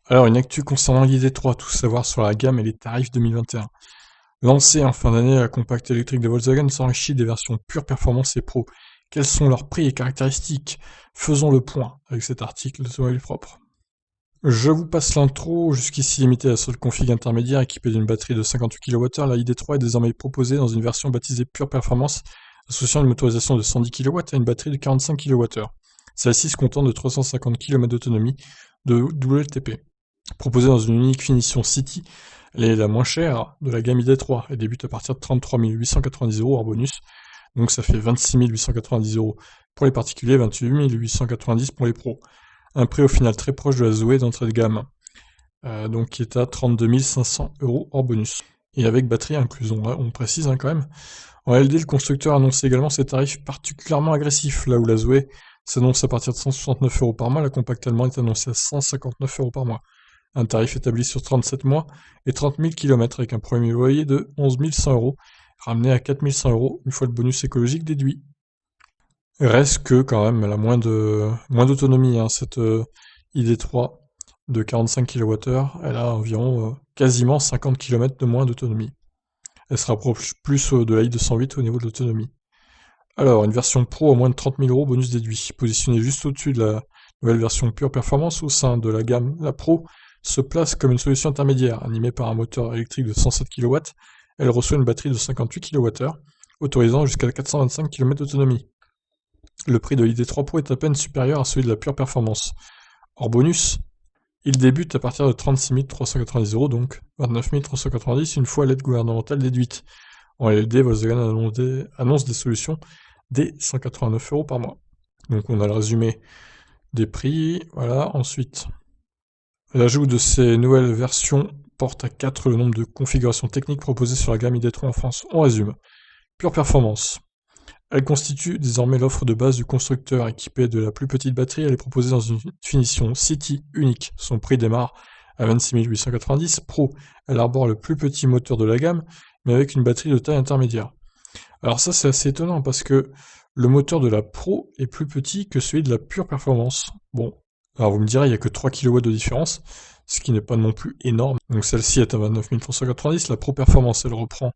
Alors, une actu concernant l'ID3, tout savoir sur la gamme et les tarifs 2021. Lancée en fin d'année, la compacte électrique de Volkswagen s'enrichit des versions pure performance et pro. Quels sont leurs prix et caractéristiques? Faisons le point avec cet article de Automobile Propre. Je vous passe l'intro, jusqu'ici limité à la seule config intermédiaire équipée d'une batterie de 58 kWh, la ID3 est désormais proposée dans une version baptisée pure performance, associant une motorisation de 110 kW à une batterie de 45 kWh. Celle-ci se contente de 350 km d'autonomie de WLTP. Proposée dans une unique finition City, elle est la moins chère de la gamme ID3 et débute à partir de 33 890 € hors bonus, donc ça fait 26 890 € pour les particuliers, 28 890 € pour les pros. Un prix au final très proche de la Zoé d'entrée de gamme, donc qui est à 32 500 € hors bonus. Et avec batterie incluse, on précise quand même. En LD, le constructeur annonce également ses tarifs particulièrement agressifs, là où la Zoé s'annonce à partir de 169 € par mois, la compacte allemande est annoncée à 159 € par mois. Un tarif établi sur 37 mois et 30 000 km avec un premier loyer de 11 100 €, ramené à 4 100 € une fois le bonus écologique déduit. Reste que quand même elle a moins d'autonomie, cette ID3 de 45 kWh, elle a environ quasiment 50 km de moins d'autonomie. Elle se rapproche plus de la i208 au niveau de l'autonomie. Alors, une version Pro à moins de 30 000 € bonus déduit, positionnée juste au-dessus de la nouvelle version pure performance au sein de la gamme, la Pro se place comme une solution intermédiaire, animée par un moteur électrique de 107 kW, elle reçoit une batterie de 58 kWh, autorisant jusqu'à 425 km d'autonomie. Le prix de l'ID3 Pro est à peine supérieur à celui de la pure performance. Hors bonus, il débute à partir de 36 390 €, donc 29 390 € une fois l'aide gouvernementale déduite. En LLD, Volkswagen annonce des solutions dès 189 € par mois. Donc on a le résumé des prix, voilà. Ensuite, l'ajout de ces nouvelles versions porte à 4 le nombre de configurations techniques proposées sur la gamme ID3 en France. On résume. Pure performance. Elle constitue désormais l'offre de base du constructeur. Équipée de la plus petite batterie, elle est proposée dans une finition City unique. Son prix démarre à 26 890 €. Pro, elle arbore le plus petit moteur de la gamme, mais avec une batterie de taille intermédiaire. Alors ça, c'est assez étonnant parce que le moteur de la Pro est plus petit que celui de la pure performance. Bon, alors vous me direz, il n'y a que 3 kW de différence, ce qui n'est pas non plus énorme. Donc celle-ci est à 29 390, la Pro Performance, elle reprend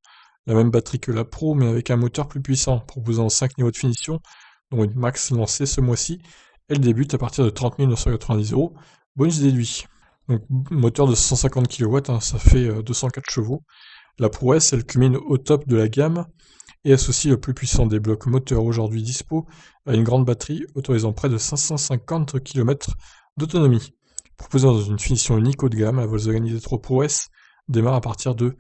la même batterie que la Pro, mais avec un moteur plus puissant, proposant 5 niveaux de finition, dont une max lancée ce mois-ci. Elle débute à partir de 30 990 €, bonus déduit. Donc moteur de 150 kW, ça fait 204 chevaux. La Pro S, elle culmine au top de la gamme et associe le plus puissant des blocs moteurs aujourd'hui dispo à une grande batterie autorisant près de 550 km d'autonomie. Proposée dans une finition unique haut de gamme, la Volkswagen ID3 Pro S démarre à partir de,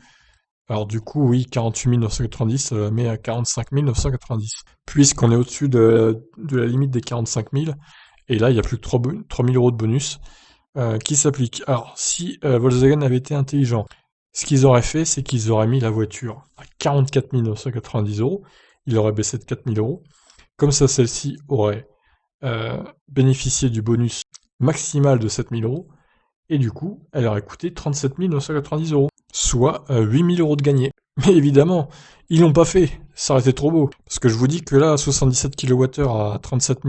alors du coup oui, 48 990, mais à 45 990. Puisqu'on est au-dessus de la limite des 45 000, et là il y a plus que 3 000 € de bonus qui s'appliquent. Alors si Volkswagen avait été intelligent, ce qu'ils auraient fait, c'est qu'ils auraient mis la voiture à 44 990 €, ils auraient baissé de 4 000 €, comme ça celle-ci aurait bénéficié du bonus maximal de 7 000 €, et du coup, elle aurait coûté 37 990 €, soit 8 000 € de gagné. Mais évidemment, ils l'ont pas fait, ça aurait été trop beau, parce que je vous dis que là, 77 kWh à 37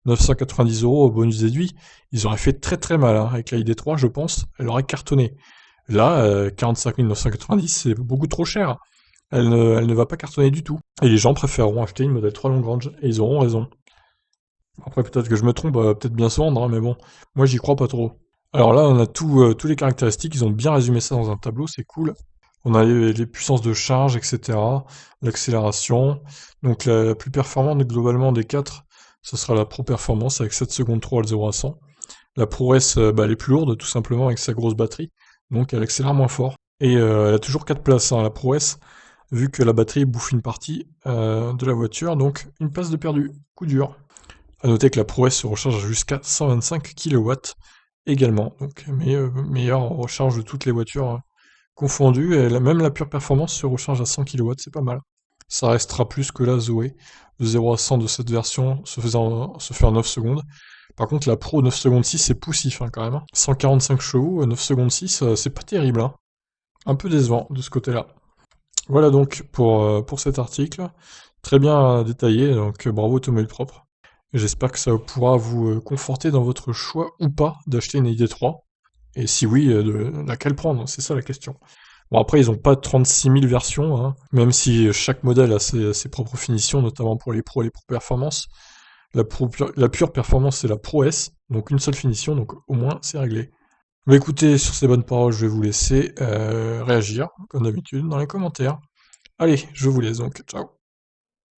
990 € au bonus déduit, ils auraient fait très très mal, avec la ID3 je pense, elle aurait cartonné. Là, 45 990, c'est beaucoup trop cher. Elle ne va pas cartonner du tout. Et les gens préféreront acheter une Model 3 Long Range, et ils auront raison. Après, peut-être que je me trompe, peut-être bien se vendre, mais bon, moi j'y crois pas trop. Alors là, on a tous les caractéristiques, ils ont bien résumé ça dans un tableau, c'est cool. On a les puissances de charge, etc., l'accélération. Donc la plus performante globalement des 4, ce sera la Pro Performance avec 7 secondes 3 à 0 à 100. La Pro S, elle est plus lourde, tout simplement, avec sa grosse batterie, donc elle accélère moins fort. Et elle a toujours 4 places, la Pro S, vu que la batterie bouffe une partie de la voiture, donc une place de perdu, coup dur. A noter que la Pro S se recharge jusqu'à 125 kW également, donc meilleure recharge de toutes les voitures confondues, et même la pure performance se recharge à 100 kW, c'est pas mal. Ça restera plus que la Zoé, de 0 à 100 de cette version se fait en 9 secondes. Par contre, la Pro 9 secondes 6, c'est poussif quand même. 145 chevaux, 9 secondes 6, c'est pas terrible. Un peu décevant de ce côté-là. Voilà donc pour cet article. Très bien détaillé, donc bravo Automobile Propre. J'espère que ça pourra vous conforter dans votre choix ou pas d'acheter une ID3. Et si oui, laquelle prendre? C'est ça la question. Bon, après, ils n'ont pas 36 000 versions, hein, même si chaque modèle a ses propres finitions, notamment pour les pros et les pro performance. La pure performance, c'est la Pro S, donc une seule finition, donc au moins c'est réglé. Bah écoutez, sur ces bonnes paroles, je vais vous laisser réagir, comme d'habitude, dans les commentaires. Allez, je vous laisse donc, ciao.